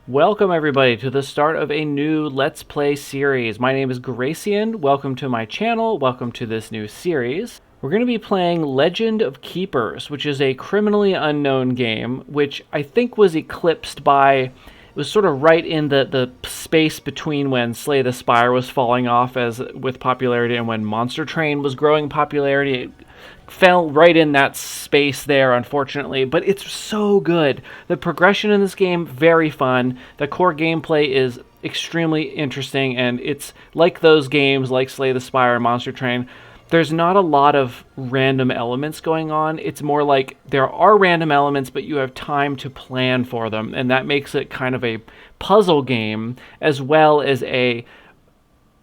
Welcome everybody to the start of a new Let's Play series. My name is Gracian. Welcome to my channel. Welcome to this new series. We're going to be playing Legend of Keepers, which is a criminally unknown game, which I think was eclipsed by... It was sort of right in the space between when Slay the Spire was falling off with popularity and when Monster Train was growing popularity. It fell right in that space there, unfortunately, but it's so good. The progression in this game, very fun. The core gameplay is extremely interesting, and it's like those games like Slay the Spire and Monster Train. There's not a lot of random elements going on. It's more like there are random elements, but you have time to plan for them, and that makes it kind of a puzzle game as well as a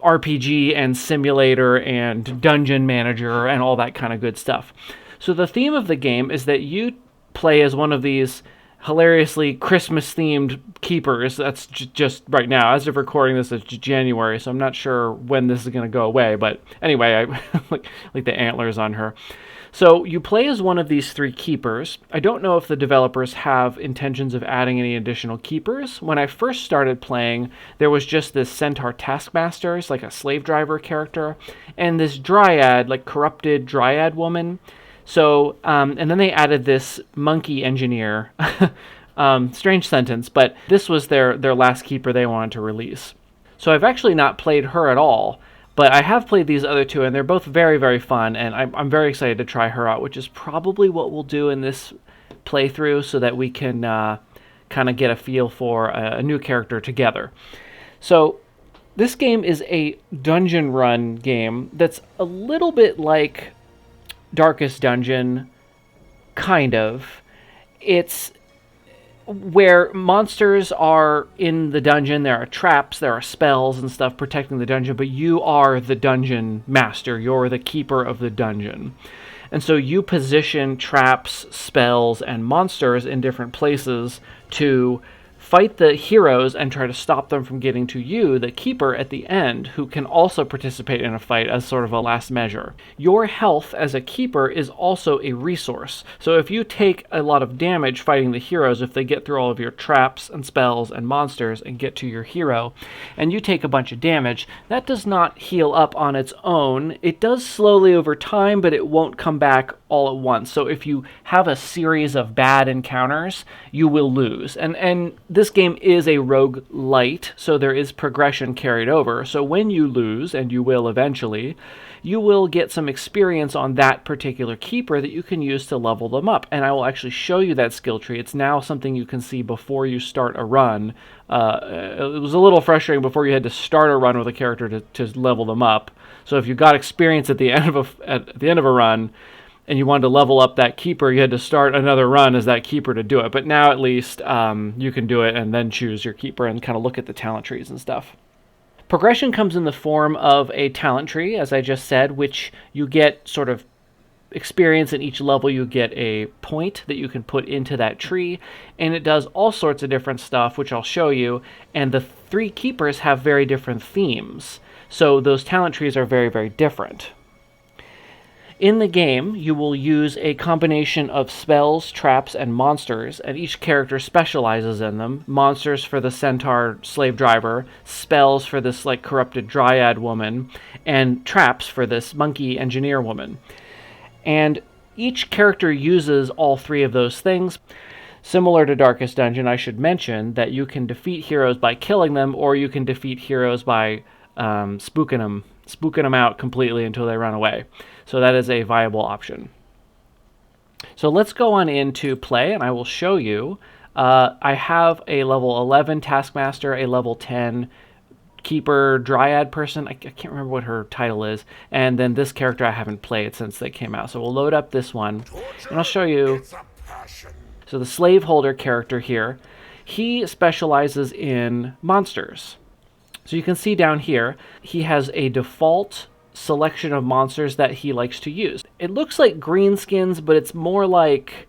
RPG and simulator and dungeon manager and all that kind of good stuff. So the theme of the game is that you play as one of these hilariously Christmas-themed keepers. That's just right now. As of recording this, it's January, so I'm not sure when this is going to go away. But anyway, I like the antlers on her. So you play as one of these three keepers. I don't know if the developers have intentions of adding any additional keepers. When I first started playing, there was just this centaur taskmaster, it's like a slave driver character, and this dryad, like corrupted dryad woman. So, and then they added this monkey engineer. Strange sentence, but this was their last keeper they wanted to release. So I've actually not played her at all, but I have played these other two, and they're both very, very fun, and I'm very excited to try her out, which is probably what we'll do in this playthrough so that we can kind of get a feel for a new character together. So this game is a dungeon run game that's a little bit like Darkest Dungeon, kind of. It's where monsters are in the dungeon, there are traps, there are spells and stuff protecting the dungeon, but you are the dungeon master, you're the keeper of the dungeon. And so you position traps, spells, and monsters in different places to fight the heroes and try to stop them from getting to you, the keeper, at the end, who can also participate in a fight as sort of a last measure. Your health as a keeper is also a resource. So if you take a lot of damage fighting the heroes, if they get through all of your traps and spells and monsters and get to your hero, and you take a bunch of damage, that does not heal up on its own. It does slowly over time, but it won't come back all at once. So if you have a series of bad encounters, you will lose. And this game is a roguelite, so there is progression carried over. So when you lose, and you will eventually, you will get some experience on that particular keeper that you can use to level them up. And I will actually show you that skill tree. It's now something you can see before you start a run. It was a little frustrating before you had to start a run with a character to level them up. So if you got experience at the end of a run, and you wanted to level up that keeper, you had to start another run as that keeper to do it. But now at least you can do it and then choose your keeper and kind of look at the talent trees and stuff. Progression comes in the form of a talent tree, as I just said, which you get sort of experience in each level. You get a point that you can put into that tree, and it does all sorts of different stuff, which I'll show you. And the three keepers have very different themes. So those talent trees are very, very different. In the game, you will use a combination of spells, traps, and monsters, and each character specializes in them. Monsters for the centaur slave driver, spells for this like corrupted dryad woman, and traps for this monkey engineer woman. And each character uses all three of those things. Similar to Darkest Dungeon, I should mention that you can defeat heroes by killing them, or you can defeat heroes by spooking them out completely until they run away. So that is a viable option. So let's go on into play, and I will show you. I have a level 11 Taskmaster, a level 10 Keeper Dryad person. I can't remember what her title is. And then this character I haven't played since they came out. So we'll load up this one, and I'll show you. So the slaveholder character here, he specializes in monsters. So you can see down here, he has a default selection of monsters that he likes to use. It looks like greenskins, but it's more like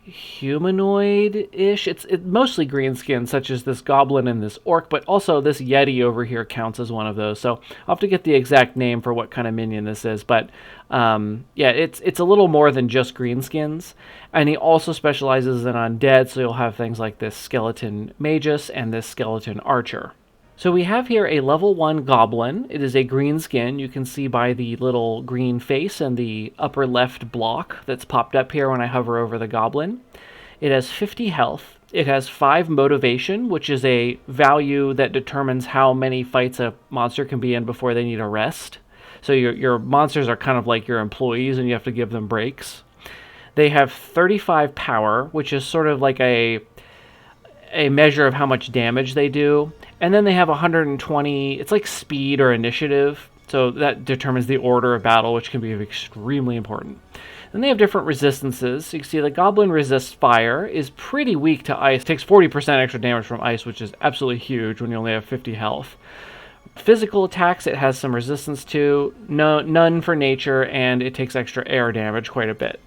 humanoid-ish. It's mostly green skin, such as this goblin and this orc, but also this yeti over here counts as one of those. So I'll have to get the exact name for what kind of minion this is, but yeah, it's a little more than just greenskins. And he also specializes in undead, so you'll have things like this skeleton magus and this skeleton archer. So we have here a level 1 goblin. It is a green skin. You can see by the little green face and the upper left block that's popped up here when I hover over the goblin. It has 50 health. It has 5 motivation, which is a value that determines how many fights a monster can be in before they need a rest. So your monsters are kind of like your employees and you have to give them breaks. They have 35 power, which is sort of like a measure of how much damage they do. And then they have 120, it's like speed or initiative, so that determines the order of battle, which can be extremely important. Then they have different resistances. So you can see the goblin resists fire, is pretty weak to ice, takes 40% extra damage from ice, which is absolutely huge when you only have 50 health. Physical attacks it has some resistance to, none for nature, and it takes extra air damage quite a bit.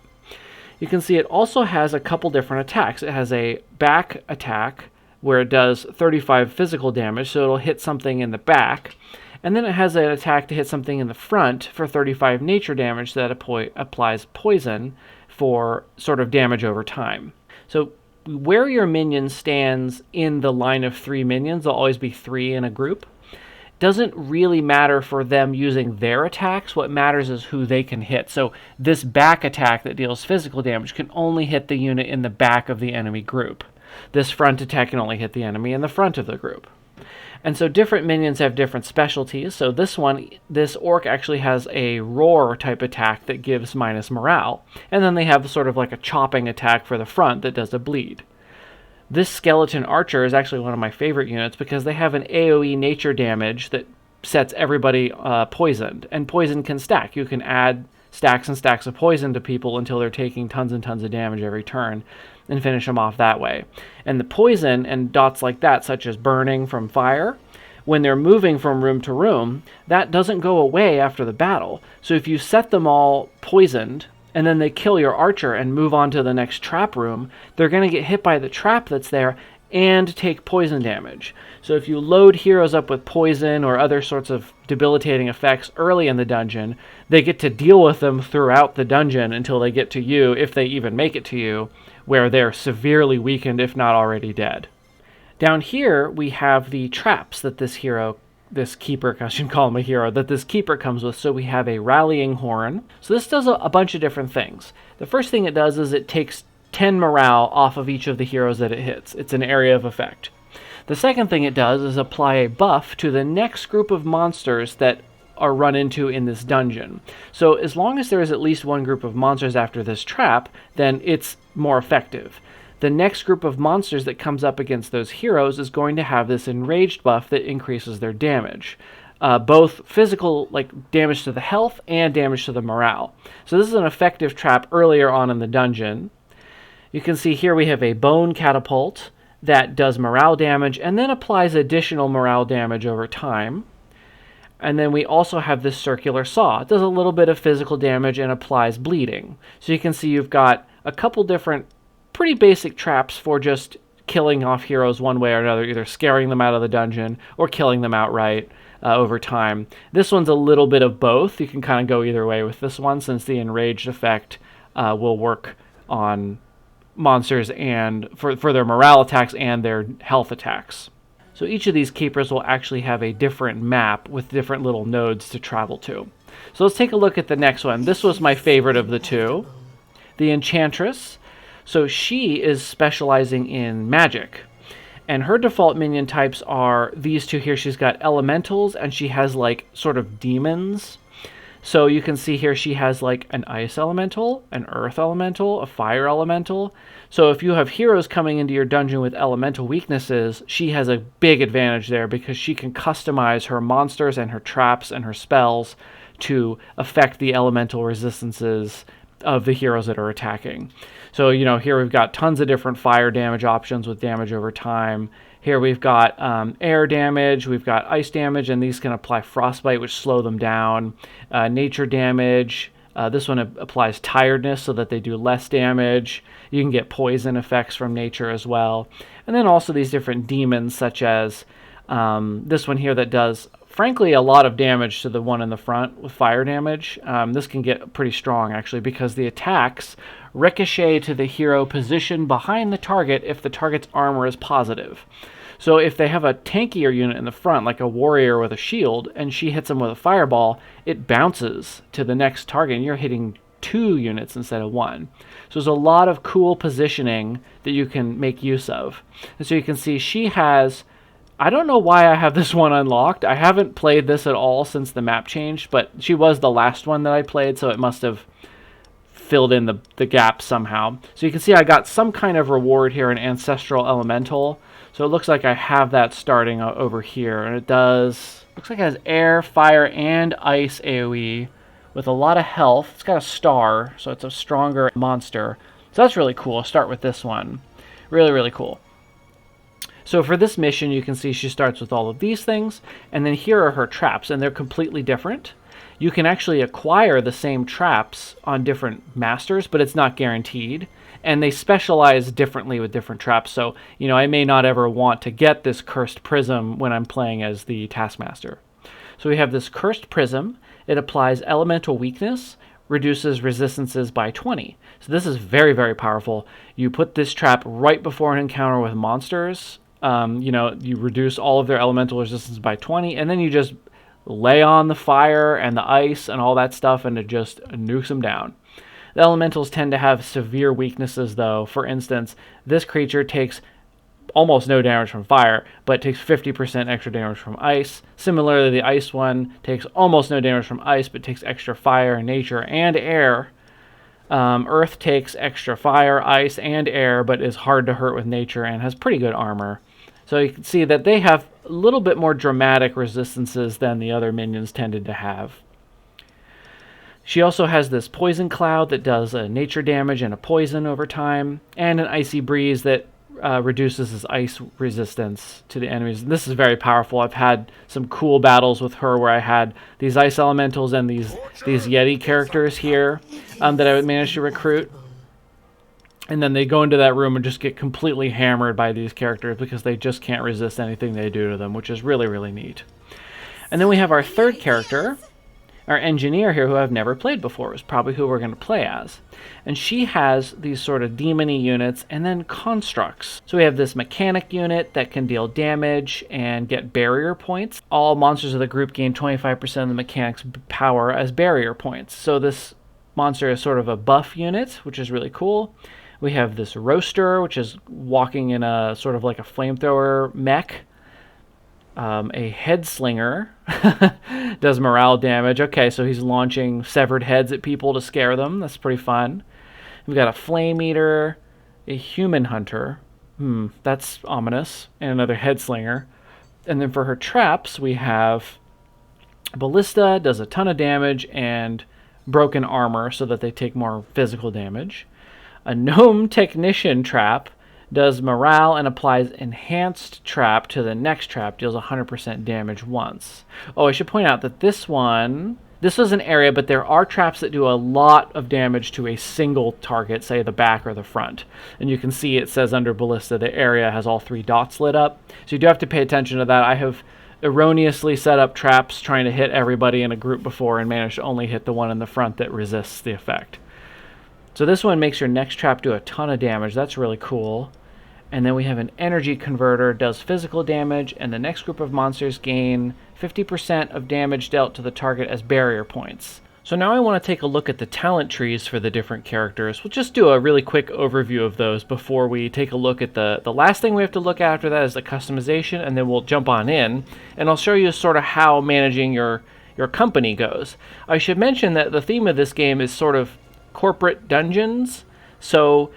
You can see it also has a couple different attacks. It has a back attack where it does 35 physical damage, so it'll hit something in the back. And then it has an attack to hit something in the front for 35 nature damage that applies poison for sort of damage over time. So where your minion stands in the line of 3 minions, there'll always be 3 in a group. Doesn't really matter for them using their attacks. What matters is who they can hit. So this back attack that deals physical damage can only hit the unit in the back of the enemy group. This front attack can only hit the enemy in the front of the group. And so different minions have different specialties. So this orc actually has a roar type attack that gives minus morale. And then they have sort of like a chopping attack for the front that does a bleed. This skeleton archer is actually one of my favorite units because they have an AoE nature damage that sets everybody poisoned. And poison can stack. You can add stacks and stacks of poison to people until they're taking tons and tons of damage every turn and finish them off that way. And the poison and dots like that, such as burning from fire, when they're moving from room to room, that doesn't go away after the battle. So if you set them all poisoned, and then they kill your archer and move on to the next trap room, they're going to get hit by the trap that's there and take poison damage. So if you load heroes up with poison or other sorts of debilitating effects early in the dungeon, they get to deal with them throughout the dungeon until they get to you, if they even make it to you, where they're severely weakened, if not already dead. Down here, we have the traps that this keeper, I shouldn't call him a hero, that this keeper comes with. So we have a rallying horn. So this does a bunch of different things. The first thing it does is it takes 10 morale off of each of the heroes that it hits. It's an area of effect. The second thing it does is apply a buff to the next group of monsters that are run into in this dungeon. So as long as there is at least one group of monsters after this trap, then it's more effective. The next group of monsters that comes up against those heroes is going to have this enraged buff that increases their damage. Both physical, like damage to the health, and damage to the morale. So this is an effective trap earlier on in the dungeon. You can see here we have a bone catapult that does morale damage and then applies additional morale damage over time. And then we also have this circular saw. It does a little bit of physical damage and applies bleeding. So you can see you've got a couple different pretty basic traps for just killing off heroes one way or another, either scaring them out of the dungeon or killing them outright over time. This one's a little bit of both. You can kind of go either way with this one, since the enraged effect will work on monsters and for their morale attacks and their health attacks. So each of these keepers will actually have a different map with different little nodes to travel to. So let's take a look at the next one. This was my favorite of the two, the Enchantress. So she is specializing in magic, and her default minion types are these two here. She's got elementals, and she has like sort of demons. So you can see here she has like an ice elemental, an earth elemental, a fire elemental. So if you have heroes coming into your dungeon with elemental weaknesses, she has a big advantage there because she can customize her monsters and her traps and her spells to affect the elemental resistances of the heroes that are attacking. So, you know, here we've got tons of different fire damage options with damage over time. Here we've got air damage, we've got ice damage, and these can apply frostbite, which slow them down. Nature damage, This one applies tiredness so that they do less damage. You can get poison effects from nature as well. And then also these different demons, such as this one here that does, frankly, a lot of damage to the one in the front with fire damage. This can get pretty strong, actually, because the attacks ricochet to the hero positioned behind the target if the target's armor is positive. So if they have a tankier unit in the front, like a warrior with a shield, and she hits them with a fireball, it bounces to the next target, and you're hitting 2 units instead of 1. So there's a lot of cool positioning that you can make use of. And so you can see she has, I don't know why I have this one unlocked. I haven't played this at all since the map changed, but she was the last one that I played, so it must have filled in the gap somehow. So you can see I got some kind of reward here, an ancestral elemental. So it looks like I have that starting over here, and it looks like it has air, fire, and ice AoE with a lot of health. It's got a star, so it's a stronger monster. So that's really cool. I'll start with this one. Really, really cool. So for this mission, you can see she starts with all of these things, and then here are her traps, and they're completely different. You can actually acquire the same traps on different masters, but it's not guaranteed. And they specialize differently with different traps. So, you know, I may not ever want to get this Cursed Prism when I'm playing as the Taskmaster. So we have this Cursed Prism. It applies elemental weakness, reduces resistances by 20. So this is very, very powerful. You put this trap right before an encounter with monsters. You know, you reduce all of their elemental resistance by 20, and then you just lay on the fire and the ice and all that stuff, and it just nukes them down. The elementals tend to have severe weaknesses, though. For instance, this creature takes almost no damage from fire, but takes 50% extra damage from ice. Similarly, the ice one takes almost no damage from ice, but takes extra fire, nature, and air. Earth takes extra fire, ice, and air, but is hard to hurt with nature and has pretty good armor. So you can see that they have a little bit more dramatic resistances than the other minions tended to have. She also has this poison cloud that does a nature damage and a poison over time, and an icy breeze that reduces his ice resistance to the enemies. And this is very powerful. I've had some cool battles with her where I had these ice elementals and these Yeti characters here that I would manage to recruit. And then they go into that room and just get completely hammered by these characters because they just can't resist anything they do to them, which is really, really neat. And then we have our third character, our engineer here, who I've never played before, is probably who we're going to play as. And she has these sort of demon-y units and then constructs. So we have this mechanic unit that can deal damage and get barrier points. All monsters of the group gain 25% of the mechanic's power as barrier points. So this monster is sort of a buff unit, which is really cool. We have this roaster, which is walking in a sort of like a flamethrower mech. A head slinger does morale damage. Okay, so he's launching severed heads at people to scare them. That's pretty fun. We've got a flame eater, a human hunter. That's ominous. And another head slinger. And then for her traps, we have ballista, does a ton of damage, and broken armor so that they take more physical damage. A gnome technician trap does morale and applies enhanced trap to the next trap, deals 100% damage once. Oh, I should point out that this is an area, but there are traps that do a lot of damage to a single target, say the back or the front. And you can see it says under ballista, the area has all 3 dots lit up. So you do have to pay attention to that. I have erroneously set up traps trying to hit everybody in a group before and managed to only hit the one in the front that resists the effect. So this one makes your next trap do a ton of damage. That's really cool. And then we have an energy converter, does physical damage, and the next group of monsters gain 50% of damage dealt to the target as barrier points. So now I want to take a look at the talent trees for the different characters. We'll just do a really quick overview of those before we take a look at the last thing we have to look at after that is the customization, and then we'll jump on in. And I'll show you sort of how managing your company goes. I should mention that the theme of this game is sort of corporate dungeons. So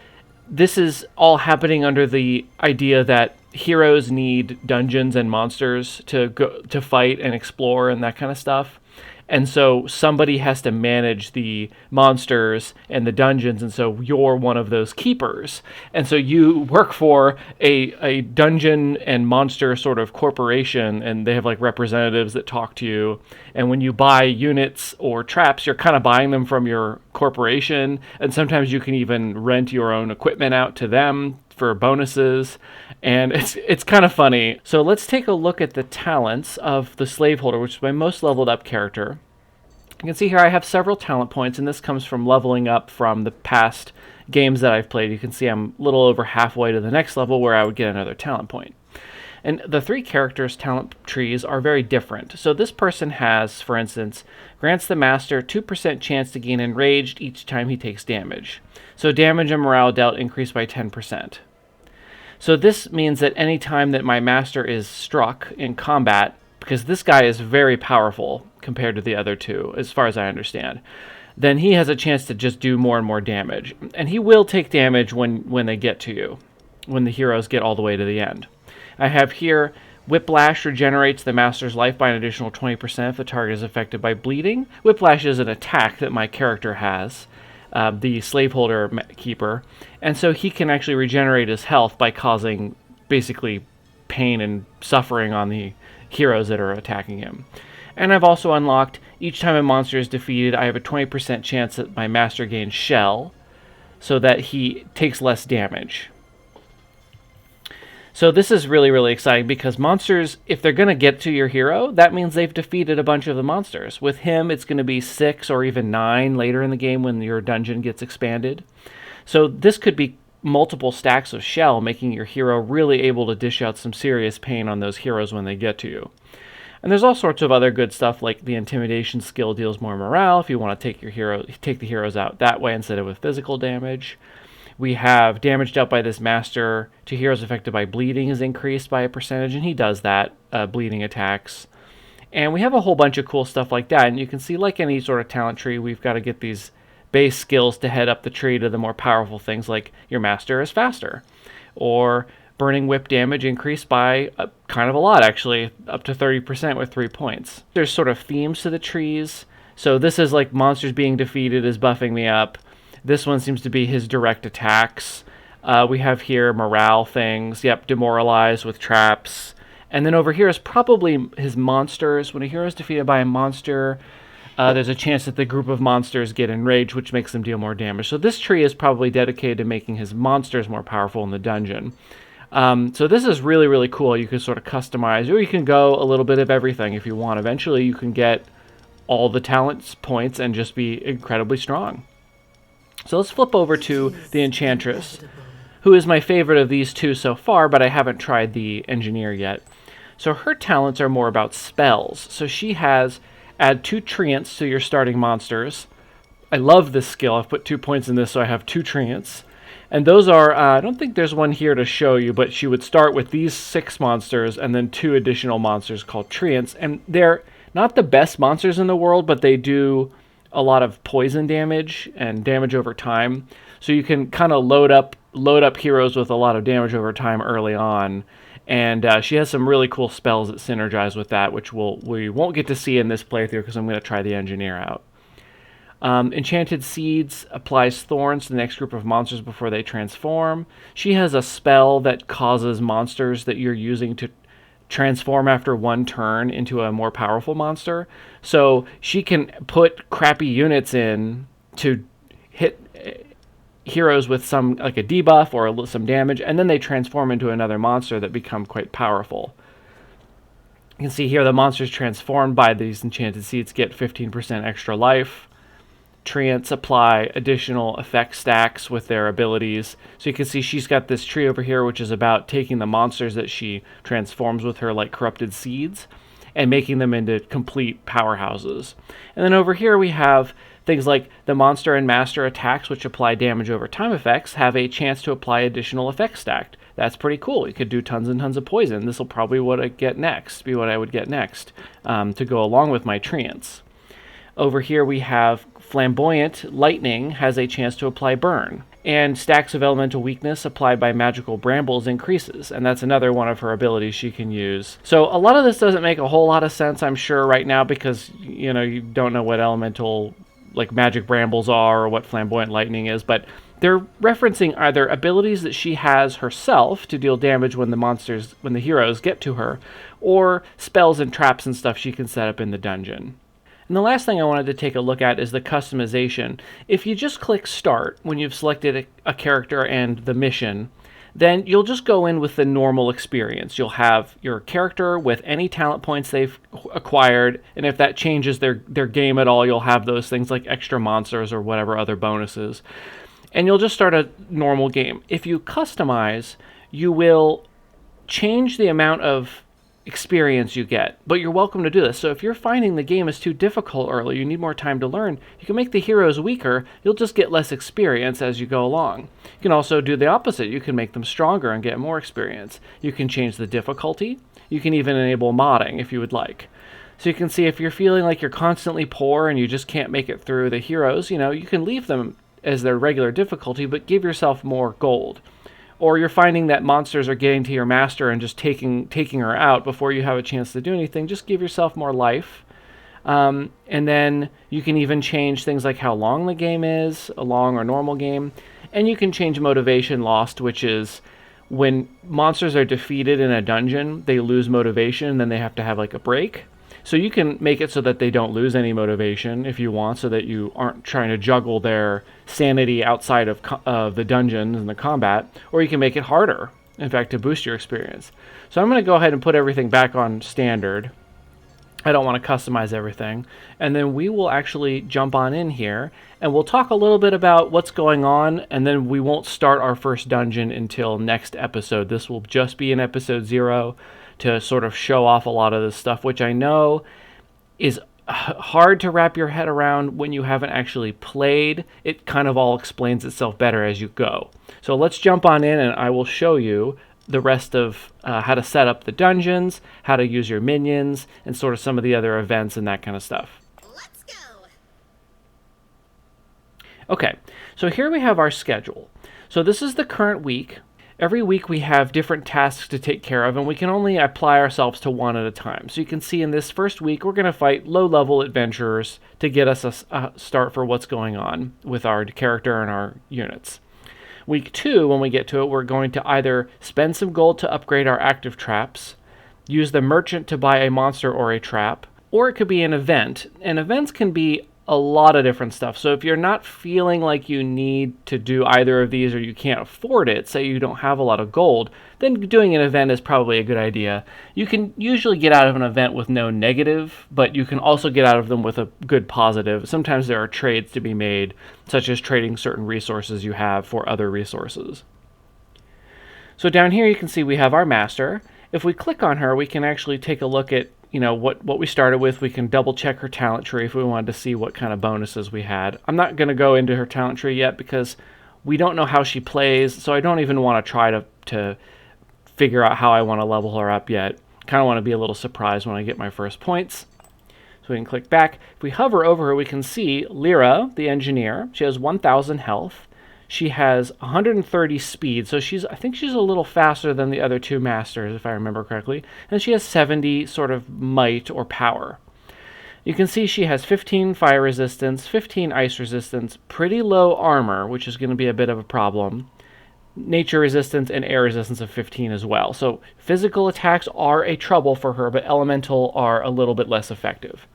this is all happening under the idea that heroes need dungeons and monsters to fight and explore and that kind of stuff. And so somebody has to manage the monsters and the dungeons, and so you're one of those keepers. And so you work for a dungeon and monster sort of corporation, and they have like representatives that talk to you. And when you buy units or traps, you're kind of buying them from your corporation, and sometimes you can even rent your own equipment out to them for bonuses, and it's kind of funny. So let's take a look at the talents of the slaveholder, which is my most leveled up character. You can see here I have several talent points, and this comes from leveling up from the past games that I've played. You can see I'm a little over halfway to the next level where I would get another talent point. And the three characters' talent trees are very different. So this person has, for instance, grants the master 2% chance to gain enraged each time he takes damage. So damage and morale dealt increase by 10%. So this means that any time that my master is struck in combat, because this guy is very powerful compared to the other two, as far as I understand, then he has a chance to just do more and more damage. And he will take damage when they get to you, when the heroes get all the way to the end. I have here, Whiplash regenerates the master's life by an additional 20% if the target is affected by bleeding. Whiplash is an attack that my character has, the slaveholder keeper, and so he can actually regenerate his health by causing basically pain and suffering on the heroes that are attacking him. And I've also unlocked, each time a monster is defeated, I have a 20% chance that my master gains shell, so that he takes less damage. So this is really, really exciting because monsters, if they're going to get to your hero, that means they've defeated a bunch of the monsters. With him, it's going to be 6 or even 9 later in the game when your dungeon gets expanded. So this could be multiple stacks of shell, making your hero really able to dish out some serious pain on those heroes when they get to you. And there's all sorts of other good stuff, like the intimidation skill deals more morale if you want to take the heroes out that way instead of with physical damage. We have damage dealt by this master to heroes affected by bleeding is increased by a percentage, and he does that, bleeding attacks. And we have a whole bunch of cool stuff like that, and you can see, like any sort of talent tree, we've got to get these base skills to head up the tree to the more powerful things, like your master is faster, or burning whip damage increased by kind of a lot, actually, up to 30% with 3 points. There's sort of themes to the trees, so this is like monsters being defeated is buffing me up. This one seems to be his direct attacks. We have here morale things. Yep, demoralize with traps. And then over here is probably his monsters. When a hero is defeated by a monster, there's a chance that the group of monsters get enraged, which makes them deal more damage. So this tree is probably dedicated to making his monsters more powerful in the dungeon. So this is really, really cool. You can sort of customize, or you can go a little bit of everything if you want. Eventually, you can get all the talent points and just be incredibly strong. So let's flip over to the Enchantress, who is my favorite of these two so far, but I haven't tried the Engineer yet. So her talents are more about spells. So she has add 2 treants to your starting monsters. I love this skill. I've put 2 points in this, so I have 2 treants. And those are, I don't think there's one here to show you, but she would start with these 6 monsters and then 2 additional monsters called treants. And they're not the best monsters in the world, but they do a lot of poison damage and damage over time. So you can kind of load up heroes with a lot of damage over time early on. And she has some really cool spells that synergize with that, which we won't get to see in this playthrough because I'm going to try the Engineer out. Enchanted Seeds applies thorns to the next group of monsters before they transform. She has a spell that causes monsters that you're using to transform after 1 turn into a more powerful monster. So she can put crappy units in to hit heroes with some, like a debuff or some damage, and then they transform into another monster that become quite powerful. You can see here the monsters transformed by these Enchanted Seeds get 15% extra life. Treants apply additional effect stacks with their abilities. So you can see she's got this tree over here, which is about taking the monsters that she transforms with her like corrupted seeds and making them into complete powerhouses. And then over here we have things like the monster and master attacks, which apply damage over time effects, have a chance to apply additional effect stacked. That's pretty cool. You could do tons and tons of poison. This will probably be what I would get next to go along with my treants. Over here we have Flamboyant Lightning has a chance to apply burn. And stacks of elemental weakness applied by magical brambles increases, and that's another one of her abilities she can use. So a lot of this doesn't make a whole lot of sense, I'm sure, right now, because you don't know what elemental like magic brambles are or what flamboyant lightning is, but they're referencing either abilities that she has herself to deal damage when the heroes get to her, or spells and traps and stuff she can set up in the dungeon. And the last thing I wanted to take a look at is the customization. If you just click Start when you've selected a character and the mission, then you'll just go in with the normal experience. You'll have your character with any talent points they've acquired, and if that changes their game at all, you'll have those things like extra monsters or whatever other bonuses. And you'll just start a normal game. If you customize, you will change the amount of experience you get, but you're welcome to do this. So if you're finding the game is too difficult early, you need more time to learn, you can make the heroes weaker. You'll just get less experience as you go along. You can also do the opposite. You can make them stronger and get more experience. You can change the difficulty. You can even enable modding if you would like. So you can see if you're feeling like you're constantly poor and you just can't make it through the heroes, you can leave them as their regular difficulty, but give yourself more gold. Or you're finding that monsters are getting to your master and just taking her out before you have a chance to do anything, just give yourself more life. And then you can even change things like how long the game is, a long or normal game. And you can change motivation lost, which is when monsters are defeated in a dungeon, they lose motivation and then they have to have like a break. So you can make it so that they don't lose any motivation if you want, so that you aren't trying to juggle their sanity outside of the dungeons and the combat, or you can make it harder, in fact, to boost your experience. So I'm going to go ahead and put everything back on standard. I don't want to customize everything. And then we will actually jump on in here, and we'll talk a little bit about what's going on, and then we won't start our first dungeon until next episode. This will just be in episode 0. To sort of show off a lot of this stuff, which I know is hard to wrap your head around when you haven't actually played. It kind of all explains itself better as you go. So let's jump on in and I will show you the rest of how to set up the dungeons, how to use your minions, and sort of some of the other events and that kind of stuff. Let's go! Okay, so here we have our schedule. So this is the current week. Every week we have different tasks to take care of, and we can only apply ourselves to one at a time. So you can see in this first week, we're going to fight low-level adventurers to get us a start for what's going on with our character and our units. Week 2, when we get to it, we're going to either spend some gold to upgrade our active traps, use the merchant to buy a monster or a trap, or it could be an event. And events can be a lot of different stuff. So if you're not feeling like you need to do either of these, or you can't afford it, say you don't have a lot of gold, then doing an event is probably a good idea. You can usually get out of an event with no negative, but you can also get out of them with a good positive. Sometimes there are trades to be made, such as trading certain resources you have for other resources. So down here you can see we have our master. If we click on her, we can actually take a look at what we started with. We can double check her talent tree if we wanted to see what kind of bonuses we had. I'm not going to go into her talent tree yet because we don't know how she plays, so I don't even want to try to figure out how I want to level her up yet. Kind of want to be a little surprised when I get my first points. So we can click back. If we hover over her, we can see Lira, the engineer. She has 1,000 health. She has 130 speed, so I think she's a little faster than the other two masters, if I remember correctly. And she has 70 sort of might or power. You can see she has 15 fire resistance, 15 ice resistance, pretty low armor, which is going to be a bit of a problem. Nature resistance and air resistance of 15 as well. So physical attacks are a trouble for her, but elemental are a little bit less effective.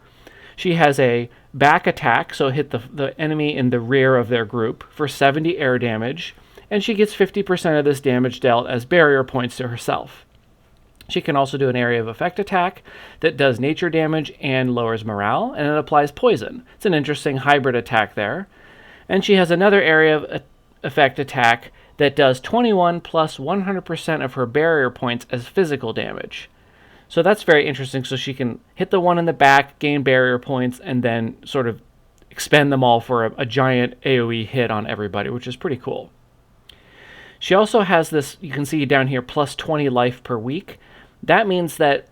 She has a back attack, so hit the enemy in the rear of their group for 70 air damage, and she gets 50% of this damage dealt as barrier points to herself. She can also do an area of effect attack that does nature damage and lowers morale, and it applies poison. It's an interesting hybrid attack there. And she has another area of effect attack that does 21 plus 100% of her barrier points as physical damage. So that's very interesting. So she can hit the one in the back, gain barrier points, and then sort of expend them all for a giant AoE hit on everybody, which is pretty cool. She also has this, you can see down here, plus 20 life per week. That means that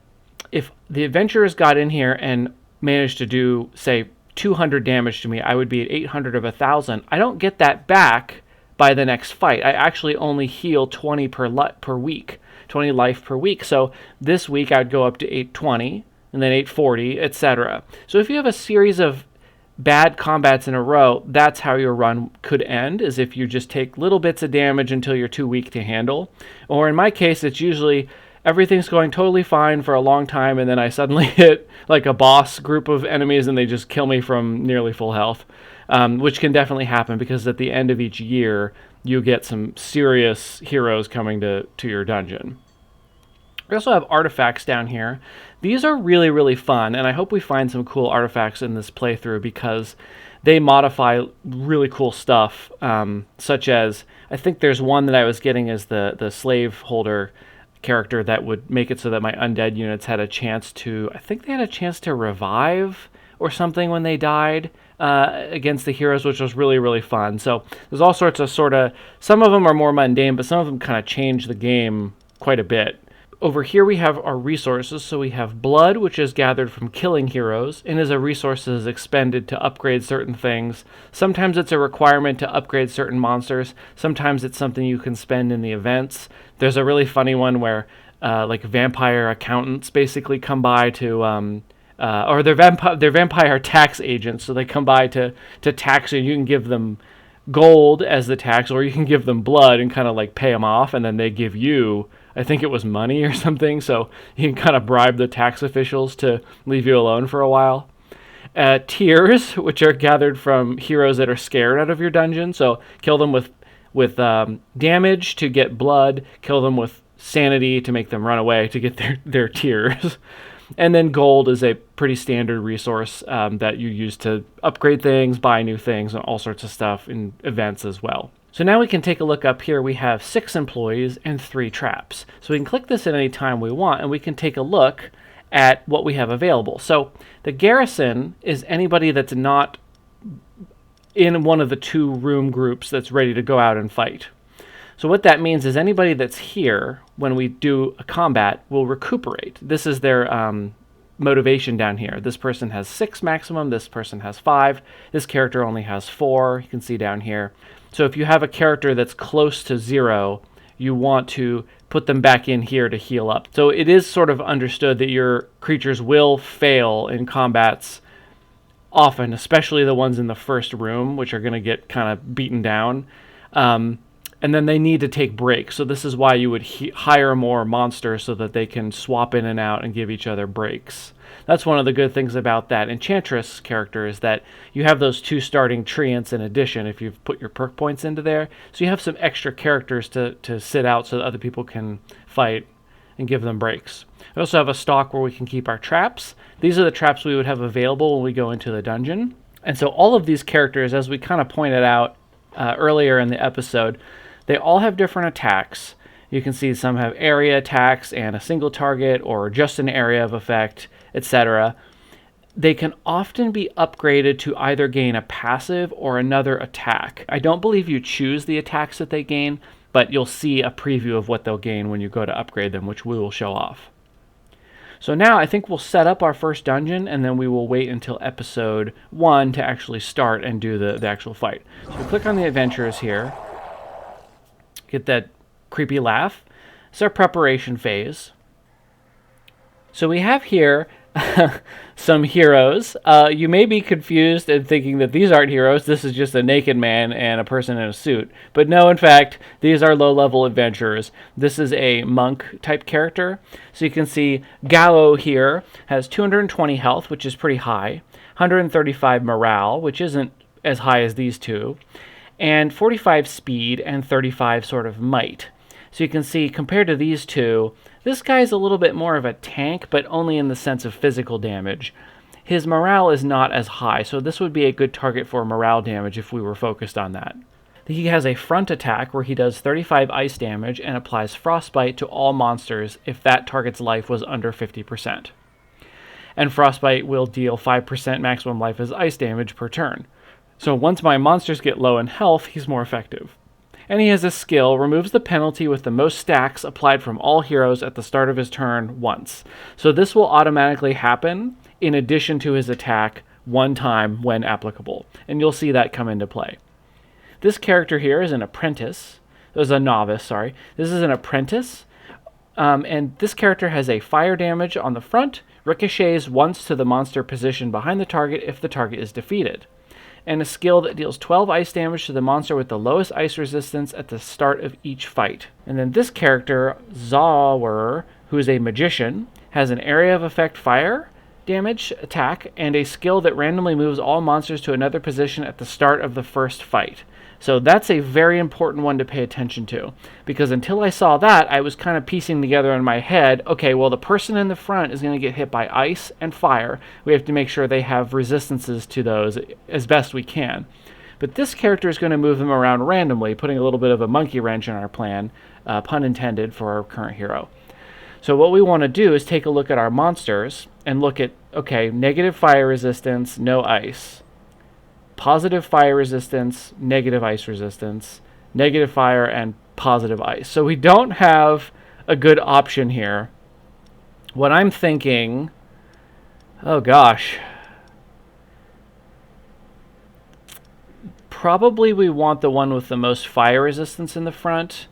if the adventurers got in here and managed to do, say, 200 damage to me, I would be at 800 of 1,000. I don't get that back by the next fight. I actually only heal 20 per week, 20 life per week. So this week I'd go up to 820 and then 840, etc. So if you have a series of bad combats in a row, that's how your run could end, is if you just take little bits of damage until you're too weak to handle. Or in my case, it's usually everything's going totally fine for a long time, and then I suddenly hit like a boss group of enemies and they just kill me from nearly full health, which can definitely happen because at the end of each year, you get some serious heroes coming to your dungeon. We also have artifacts down here. These are really, really fun, and I hope we find some cool artifacts in this playthrough because they modify really cool stuff, such as, I think there's one that I was getting as the slave holder character that would make it so that my undead units had a chance to, I think they had a chance to revive or something when they died against the heroes, which was really, really fun. So there's all sorts of some of them are more mundane, but some of them kind of change the game quite a bit. Over here we have our resources. So we have blood, which is gathered from killing heroes, and is a resource that is expended to upgrade certain things. Sometimes it's a requirement to upgrade certain monsters. Sometimes it's something you can spend in the events. There's a really funny one where like vampire accountants basically come by to or they're vampire tax agents, so they come by to tax you. You can give them gold as the tax, or you can give them blood and kind of like pay them off, and then they give you, I think it was money or something, so you can kind of bribe the tax officials to leave you alone for a while. Tears, which are gathered from heroes that are scared out of your dungeon, so kill them with damage to get blood, kill them with sanity to make them run away to get their tears. And then gold is a pretty standard resource that you use to upgrade things, buy new things, and all sorts of stuff in events as well. So now we can take a look up here. We have 6 employees and 3 traps. So we can click this at any time we want, and we can take a look at what we have available. So the garrison is anybody that's not in one of the 2 room groups that's ready to go out and fight. So what that means is anybody that's here when we do a combat will recuperate. This is their motivation down here. This person has 6 maximum, this person has 5, this character only has 4, you can see down here. So if you have a character that's close to 0, you want to put them back in here to heal up. So it is sort of understood that your creatures will fail in combats often, especially the ones in the first room, which are going to get kind of beaten down. And then they need to take breaks. So this is why you would hire more monsters so that they can swap in and out and give each other breaks. That's one of the good things about that Enchantress character, is that you have those 2 starting treants in addition if you've put your perk points into there. So you have some extra characters to sit out so that other people can fight and give them breaks. We also have a stock where we can keep our traps. These are the traps we would have available when we go into the dungeon. And so all of these characters, as we kind of pointed out earlier in the episode, they all have different attacks. You can see some have area attacks and a single target or just an area of effect, etc. They can often be upgraded to either gain a passive or another attack. I don't believe you choose the attacks that they gain, but you'll see a preview of what they'll gain when you go to upgrade them, which we will show off. So now I think we'll set up our first dungeon, and then we will wait until episode 1 to actually start and do the actual fight. So we click on the adventurers here. Get that creepy laugh. It's our preparation phase. So we have here some heroes. You may be confused and thinking that these aren't heroes. This is just a naked man and a person in a suit. But no, in fact, these are low-level adventurers. This is a monk-type character. So you can see Gallo here has 220 health, which is pretty high, 135 morale, which isn't as high as these 2, and 45 speed and 35 sort of might. So you can see, compared to these 2, this guy's a little bit more of a tank, but only in the sense of physical damage. His morale is not as high, so this would be a good target for morale damage if we were focused on that. He has a front attack where he does 35 ice damage and applies frostbite to all monsters if that target's life was under 50%. And frostbite will deal 5% maximum life as ice damage per turn. So once my monsters get low in health, he's more effective. And he has a skill, removes the penalty with the most stacks applied from all heroes at the start of his turn once. So this will automatically happen in addition to his attack 1 time when applicable. And you'll see that come into play. This character here is an apprentice. It was a novice, sorry. This is an apprentice. And this character has a fire damage on the front, ricochets once to the monster position behind the target if the target is defeated, and a skill that deals 12 ice damage to the monster with the lowest ice resistance at the start of each fight. And then this character, Zawar, who is a magician, has an area of effect fire damage attack and a skill that randomly moves all monsters to another position at the start of the first fight. So that's a very important one to pay attention to, because until I saw that, I was kind of piecing together in my head, okay, well, the person in the front is going to get hit by ice and fire. We have to make sure they have resistances to those as best we can. But this character is going to move them around randomly, putting a little bit of a monkey wrench in our plan, pun intended, for our current hero. So what we want to do is take a look at our monsters and look at, okay, negative fire resistance, no ice. Positive fire resistance, negative ice resistance, negative fire, and positive ice. So we don't have a good option here. What I'm thinking, oh gosh, probably we want the one with the most fire resistance in the front,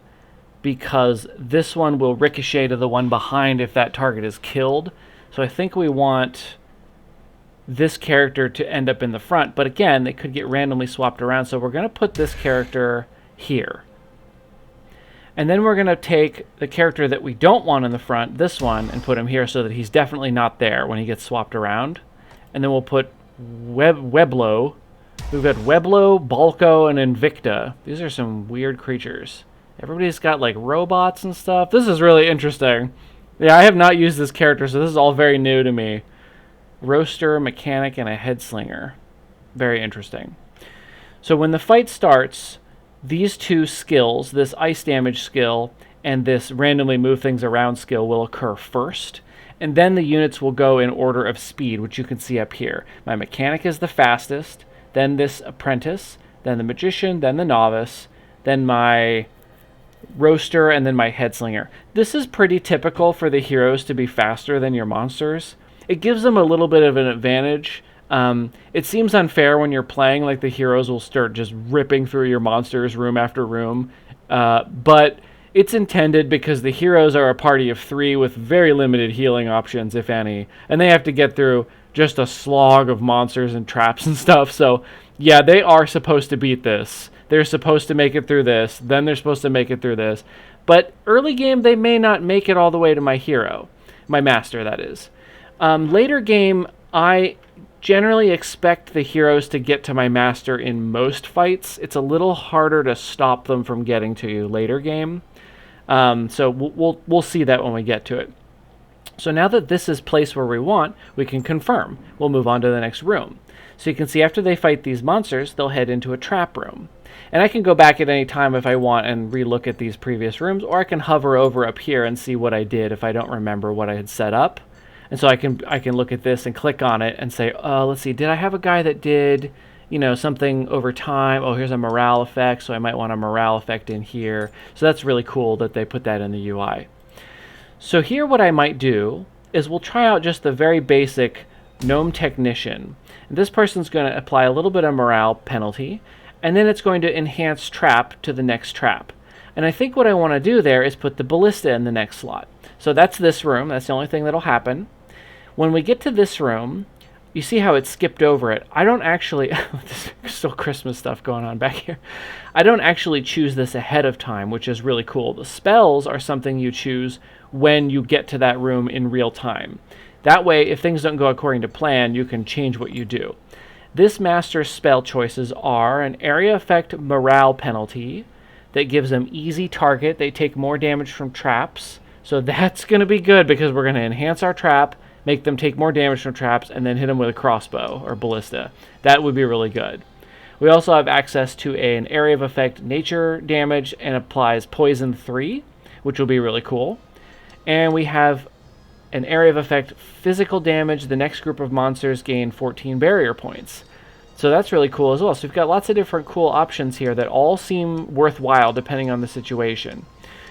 because this one will ricochet to the one behind if that target is killed. So I think we want this character to end up in the front, but again, they could get randomly swapped around, so we're going to put this character here. And then we're going to take the character that we don't want in the front, this one, and put him here so that he's definitely not there when he gets swapped around. And then we'll put Weblo. We've got Weblo, Balco, and Invicta. These are some weird creatures. Everybody's got like robots and stuff. This is really interesting. Yeah, I have not used this character, so this is all very new to me. Roaster, mechanic, and a headslinger. Very interesting. So when the fight starts, these two skills, this ice damage skill and this randomly move things around skill, will occur first, and then the units will go in order of speed, which you can see up here. My mechanic is the fastest, then this apprentice, then the magician, then the novice, then my roaster, and then my headslinger. This is pretty typical for the heroes to be faster than your monsters. It gives them a little bit of an advantage. It seems unfair when you're playing, like the heroes will start just ripping through your monsters room after room. But it's intended because the heroes are a party of 3 with very limited healing options, if any. And they have to get through just a slog of monsters and traps and stuff. So, yeah, they are supposed to beat this. They're supposed to make it through this. Then they're supposed to make it through this. But early game, they may not make it all the way to my hero. My master, that is. Later game, I generally expect the heroes to get to my master in most fights. It's a little harder to stop them from getting to you later game. So we'll see that when we get to it. So now that this is placed where we want, we can confirm. We'll move on to the next room. So you can see after they fight these monsters, they'll head into a trap room. And I can go back at any time if I want and relook at these previous rooms, or I can hover over up here and see what I did if I don't remember what I had set up. And so I can look at this and click on it and say, let's see, did I have a guy that did, something over time? Oh, here's a morale effect, so I might want a morale effect in here. So that's really cool that they put that in the UI. So here what I might do is we'll try out just the very basic Gnome Technician. And this person's going to apply a little bit of morale penalty, and then it's going to enhance trap to the next trap. And I think what I want to do there is put the ballista in the next slot. So that's this room. That's the only thing that'll happen. When we get to this room, you see how it skipped over it. I don't actually, there's still Christmas stuff going on back here. I don't actually choose this ahead of time, which is really cool. The spells are something you choose when you get to that room in real time. That way, if things don't go according to plan, you can change what you do. This master's spell choices are an area effect morale penalty that gives them easy target. They take more damage from traps. So that's going to be good because we're going to enhance our trap, make them take more damage from traps, and then hit them with a crossbow or ballista. That would be really good. We also have access to an area of effect nature damage and applies poison 3, which will be really cool. And we have an area of effect physical damage. The next group of monsters gain 14 barrier points. So that's really cool as well. So we've got lots of different cool options here that all seem worthwhile depending on the situation.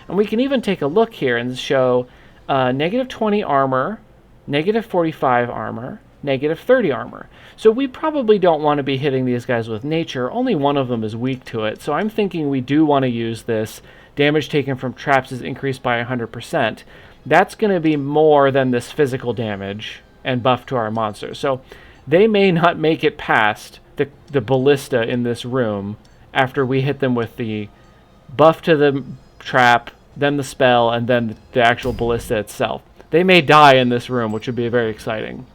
And we can even take a look here and show negative 20 armor, negative 45 armor, -30 armor. So we probably don't want to be hitting these guys with nature. Only one of them is weak to it. So I'm thinking we do want to use this damage taken from traps is increased by 100%. That's going to be more than this physical damage and buff to our monsters. So they may not make it past the ballista in this room after we hit them with the buff to the trap, then the spell, and then the actual ballista itself. They may die in this room, which would be very exciting.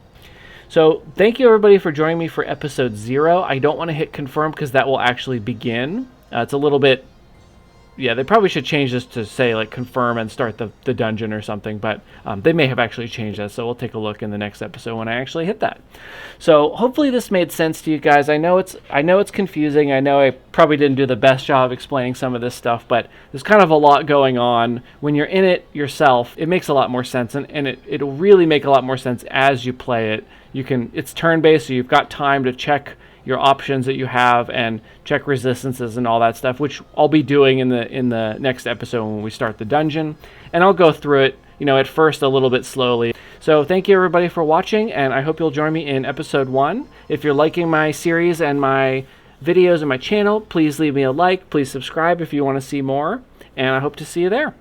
So thank you everybody for joining me for episode 0. I don't want to hit confirm because that will actually begin. It's a little bit... Yeah, they probably should change this to say like confirm and start the dungeon or something, but they may have actually changed that, so we'll take a look in the next episode when I actually hit that. So hopefully this made sense to you guys. I know it's confusing. I know I probably didn't do the best job explaining some of this stuff, but there's kind of a lot going on. When you're in it yourself, it makes a lot more sense, and it'll really make a lot more sense as you play it. It's turn-based, so you've got time to check your options that you have and check resistances and all that stuff, which I'll be doing in the next episode when we start the dungeon. And I'll go through it, at first a little bit slowly. So thank you everybody for watching, and I hope you'll join me in episode 1. If you're liking my series and my videos and my channel, please leave me a like, please subscribe if you want to see more, and I hope to see you there.